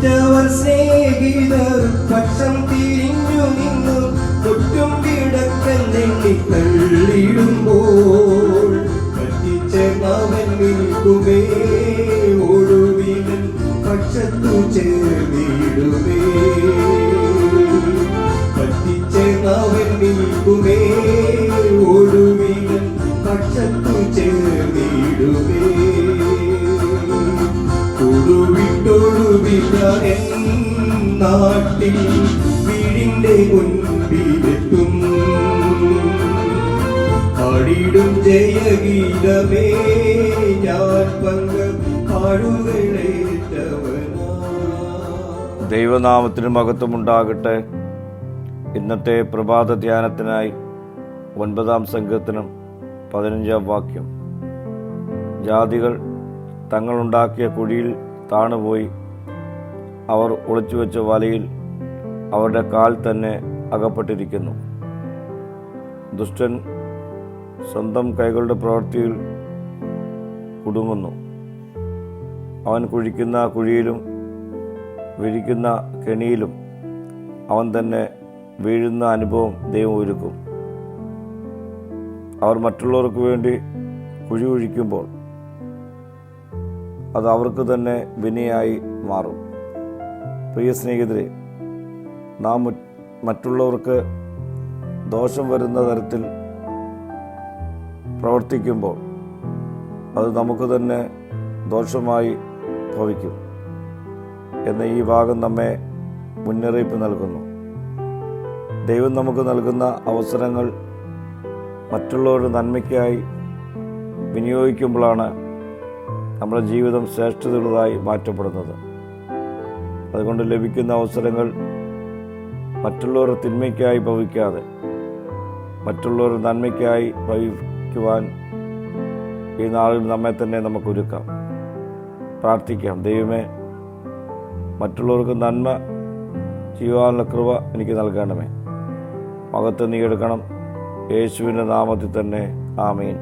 ഉറ്റവർ സ്നേഹിതർ പക്ഷം തിരിഞ്ഞു നിന്നു തൊട്ടും കിടക്കെന്നെണ്ണി തള്ളിടുമ്പോൾ പറ്റിച്ചവൻ നിൽക്കുമേ ഒടുവിലൻ പക്ഷത്തു ചേർന്നിടുമേ. പറ്റിച്ചവൻ നിൽക്കുമേ ഒടുവിലൻ പക്ഷത്തു ചേർന്നിടുമേ. ൊടുവിട്ടൊടുവിട്ട നാട്ടിൽ വീടിന്റെ മുൻപിലെത്തും പാടിടും ജയഗീതമേ ഞാൻ പങ്ക പാടുകളേറ്റവനാ. ദൈവനാമത്തിന് മഹത്വമുണ്ടാകട്ടെ. ഇന്നത്തെ പ്രഭാത ധ്യാനത്തിനായി 9-ാം സംഘത്തിനും 15-ാം വാക്യം. ജാതികൾ തങ്ങളുണ്ടാക്കിയ കുഴിയിൽ താണുപോയി, അവർ ഒളിച്ചുവെച്ച വലയിൽ അവരുടെ കാൽ തന്നെ അകപ്പെട്ടിരിക്കുന്നു. ദുഷ്ടൻ സ്വന്തം കൈകളുടെ പ്രവൃത്തിയിൽ കുടുങ്ങുന്നു. അവൻ കുഴിക്കുന്ന കുഴിയിലും വിരിക്കുന്ന കെണിയിലും അവൻ തന്നെ വീഴുന്ന അനുഭവം ദൈവം ഒരുക്കും. അവർ മറ്റുള്ളവർക്ക് വേണ്ടി കുഴി കുഴിക്കുമ്പോൾ അത് അവർക്ക് തന്നെ വിനയായി മാറും. പ്രിയ സ്നേഹിതരെ, നാം മറ്റുള്ളവർക്ക് ദോഷം വരുന്ന തരത്തിൽ പ്രവർത്തിക്കുമ്പോൾ അത് നമുക്ക് തന്നെ ദോഷമായി ഭവിക്കും എന്ന ഈ ഭാഗം നമ്മെ മുന്നറിയിപ്പ് നൽകുന്നു. ദൈവം നമുക്ക് നൽകുന്ന അവസരങ്ങൾ മറ്റുള്ളവരുടെ നന്മയ്ക്കായി വിനിയോഗിക്കുമ്പോഴാണ് നമ്മുടെ ജീവിതം ശ്രേഷ്ഠതയുള്ളതായി മാറ്റപ്പെടുന്നത്. അതുകൊണ്ട് ലഭിക്കുന്ന അവസരങ്ങൾ മറ്റുള്ളവരുടെ തിന്മയ്ക്കായി ഭവിക്കാതെ മറ്റുള്ളവരുടെ നന്മയ്ക്കായി ഭവിക്കുവാൻ ഈ നാളിൽ നമ്മെ തന്നെ നമുക്കൊരുക്കാം. പ്രാർത്ഥിക്കാം. ദൈവമേ, മറ്റുള്ളവർക്ക് നന്മ ചെയ്യുവാനുള്ള കൃപ എനിക്ക് നൽകണമേ. മഹത്വം നീ എടുക്കണം. യേശുവിൻ്റെ നാമത്തിൽ തന്നെ. ആമീൻ.